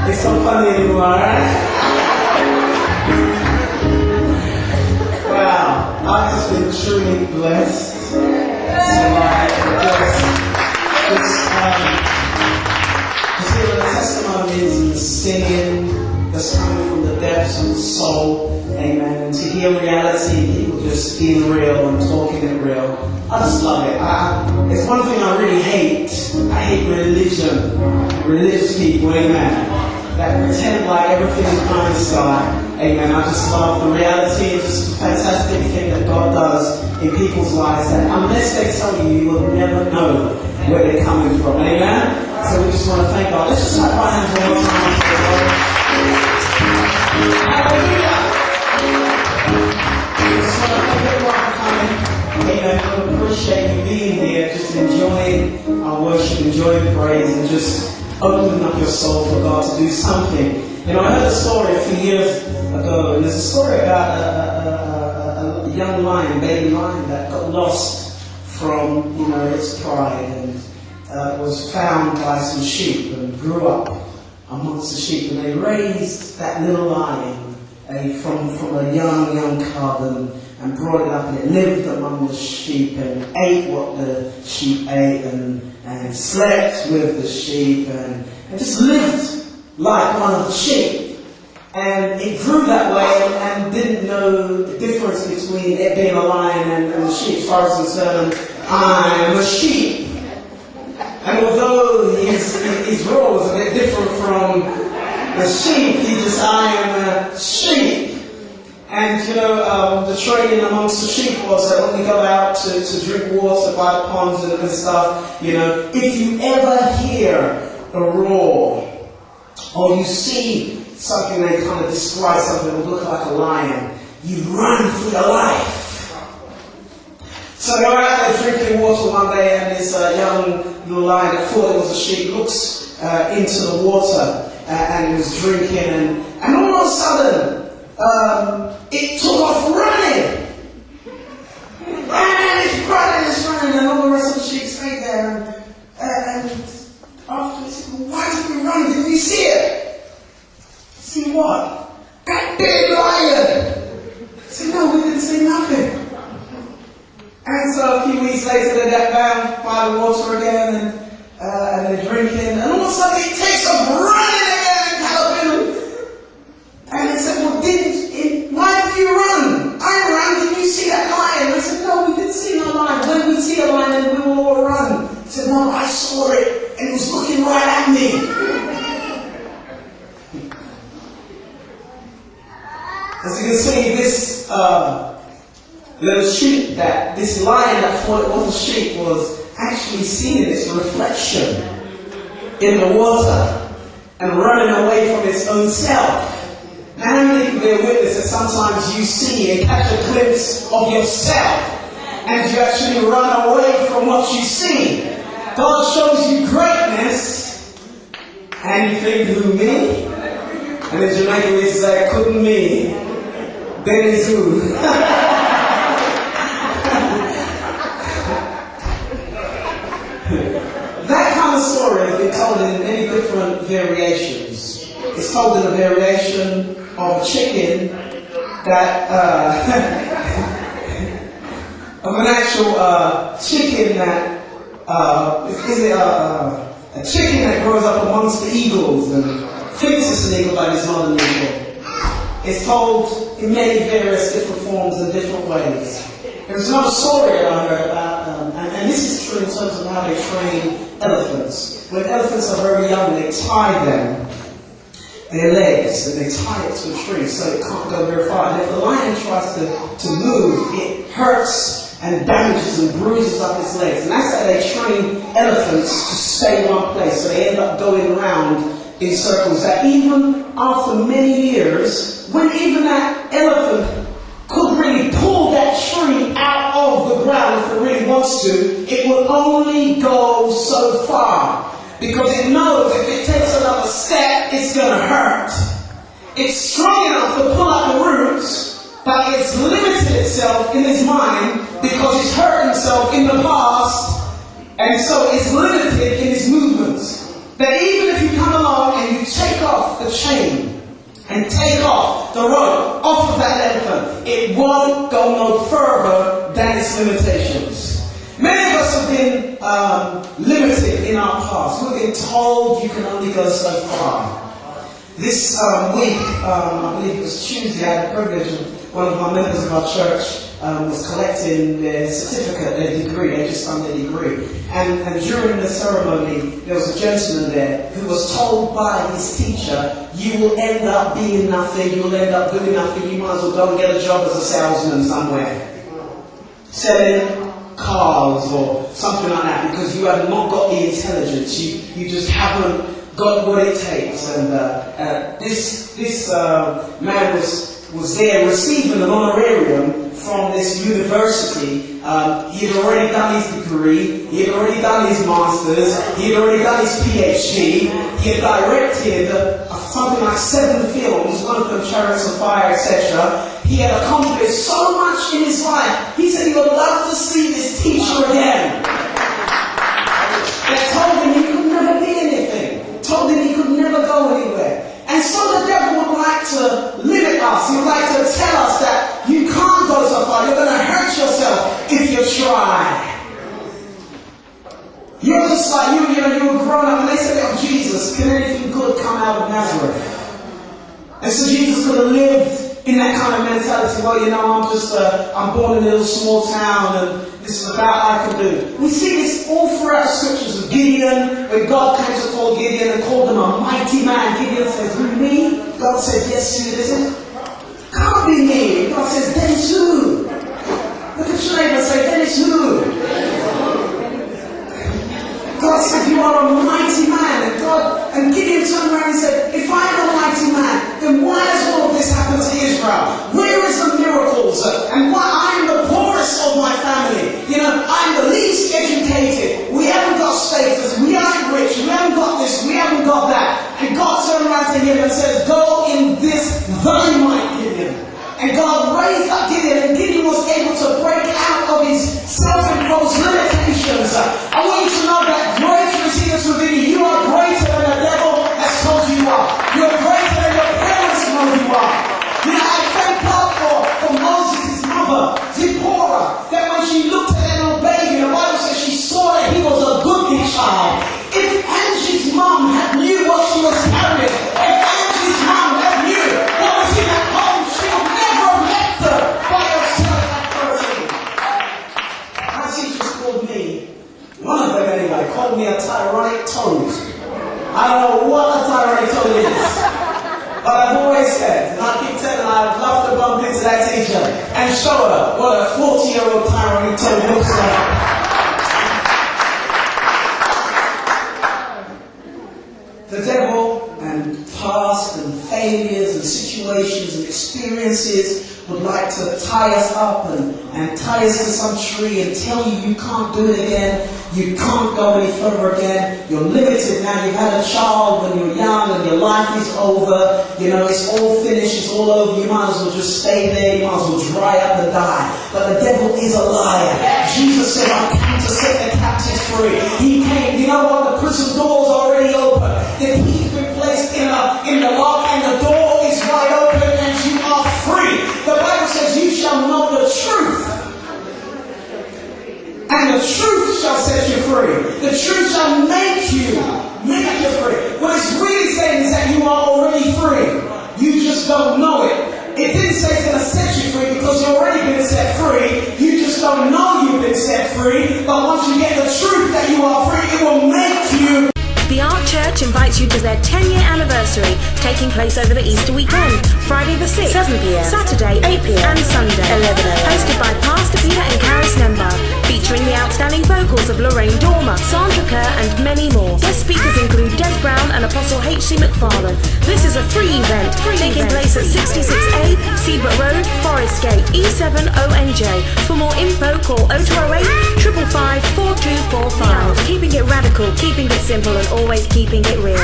It's so funny anymore, right? Wow, I've just been truly blessed. So to see the testimonies and the singing that's coming from the depths of the soul, amen, and to hear reality, people just being real and talking it real. I just love it. It's one thing I really hate. I hate religion, religious people, amen, that pretend like everything is pie sky, amen. I just love the reality. It's just a fantastic thing that God does in people's lives that unless they tell you, you will never know where they're coming from, amen. So we just want to thank God. Let's just clap our hands one more time for the Lord. Hallelujah. I just want to thank everyone for coming. Amen. I appreciate you being here, just enjoying our worship, enjoying praise, and just opening up your soul for God to do something. You know, I heard a story a few years ago, and there's a story about a young lion, baby lion, that got lost from, its pride, and was found by some sheep and grew up amongst the sheep, and they raised that little lion from a young cub and brought it up, and it lived among the sheep and ate what the sheep ate and slept with the sheep and just lived like one of the sheep. And it grew that way and didn't know the difference between it being a lion and the sheep. As far as concerned, I am a sheep. And although his role was a bit different from the sheep, I am a sheep. And the training amongst the sheep was that when we go out to drink water by the ponds and stuff, if you ever hear a roar or you see something they kind of describe something that would look like a lion, you run for your life. So they were out there drinking water one day, and this young little lion that thought it was a sheep looks into the water and he was drinking, and all of a sudden it took off running. And it's running, and all the rest of the sheep stayed there. And after he said, well, why did we run? Didn't you see it? See what? That big lion! I said, no, we didn't see nothing. And so a few weeks later, they got down by the water again, and they're drinking, and all of a sudden it takes off running again and galloping. And they said, well, why did you run? I ran, did you see that lion? I said, no, we didn't see no lion. When we see a lion, then we will all run. He said, no, I saw it, and it was looking right at me. As you can see, this little sheep, this lion that thought it was a sheep, was actually seeing its reflection in the water and running away from its own self. Now, how many can be a witness that sometimes you see and catch a glimpse of yourself and you actually run away from what you see? God shows you greatness and you think, who, me? And in Jamaica we say, couldn't me? Then it's who? That kind of story has been told in many different variations. It's told in a variation of a chicken that of an actual chicken that a chicken that grows up amongst the eagles and thinks it's an eagle but it's not an eagle. It's told in many various different forms and different ways. There's another story that I heard about, and this is true in terms of how they train elephants. When elephants are very young, they tie their legs and they tie it to a tree so it can't go very far. And if the lion tries to move, it hurts and damages and bruises up its legs. And that's how they train elephants to stay in one place. So they end up going around in circles that even after many years, when even that elephant could really pull that tree out of the ground if it really wants to, it will only go so far. Because it knows if it takes another step, it's going to hurt. It's strong enough to pull out the roots, but it's limited itself in his mind because he's hurt himself in the past, and so it's limited in his movements. That even if you come along and you take off the chain and take off the rope off of that elephant, it won't go no further than its limitations. Many of us have been limited in our past. We've been told you can only go so far. This week, I believe it was Tuesday, I had the privilege of one of my members of our church was collecting their certificate, their degree. They just done their degree. And during the ceremony, there was a gentleman there who was told by his teacher, you will end up being nothing, you will end up doing nothing, you might as well go and get a job as a salesman somewhere. Selling cars or something like that, because you have not got the intelligence, you just haven't got what it takes. And this man was there receiving an honorarium from this university. He had already done his degree, he had already done his master's, he had already done his PhD, he had directed something like 7 films, one of them Chariots of Fire, etc. He had accomplished so much in his life. He said he would love to see this teacher again. They told him he could never be anything, told him he could never go anywhere. And so the devil would like to limit us. He would like to tell us that you can't go so far. You're going to hurt yourself if you try. You're just like, you were grown up and they said, oh Jesus, can anything good come out of Nazareth? And so Jesus could have lived in that kind of mentality. Well, I'm born in a little small town and this is about I can do. We see this all throughout the scriptures of Gideon. When God came to call Gideon and called him a mighty man, Gideon says, who, me? God said, yes, you. They said, can't be me. God says, Dennis who? Look at your neighbor and say, Dennis who? God said, you are a mighty man. And Gideon turned around and said, if I am a mighty man, then why has all of this happened to Israel? Where is the miracles? And why I'm the poorest of my family? I'm the least educated. We haven't got status. We aren't rich. We haven't got this. We haven't got that. And God turned around to him and says, go in this thy might, Gideon. And God raised up Gideon, and Gideon was able to break out of his self-imposed limitations. I want you to know that greater is he that's within you. You are greater than the devil has told you are. You're greater than your parents know you are. I thank God for Moses' mother, Zipporah, that when she looked at that little baby, the Bible says she saw that he was a goodly child. If Angie's mom had knew what she was carrying, if Angie's mom had knew what was in that home, she would never have left her by herself at 13. My teachers called me, one of them anyway, called me a tyrannic toad. I don't know what a tyrannic toad is, but I've always said, and I keep telling her, I'd love to bump into that teacher and show her what a 40-year-old tyrannic toad looks like. The devil and past and failures and situations and experiences would like to tie us up and tie us to some tree and tell you you can't do it again, you can't go any further again, you're limited now, you've had a child when you're young and your life is over, it's all finished, it's all over, you might as well just stay there, you might as well dry up and die. But the devil is a liar. Jesus said, I came to set the captives free. He came, you know what, the prison door's already open. The key's been placed in the lock and the door is wide open and you are free. The Bible says you shall know the truth. And the truth shall set you free. The truth shall make you free. What it's really saying is that you are already free. You just don't know it. It didn't say it's going to set you free because you've already been set free. You just don't know you've been set free. But once you get the truth that you are free, it will make you. The Ark Church invites you to their 10-year anniversary, taking place over the Easter weekend, Friday the 6th, 7 p.m, Saturday 8 p.m, and Sunday 11 a.m. Hosted by Pastor Peter and Karis Nembar, featuring the outstanding vocals of Lorraine Dormer, Sandra Kerr, and many more. Guest speakers include Des Brown and Apostle H.C. McFarlane. This is a free event, taking place at 66A, Seabrook Road, Forest Gate, E7ONJ. For more info, call 0208 555 4245. Keeping it radical, keeping it simple, and always keeping it real.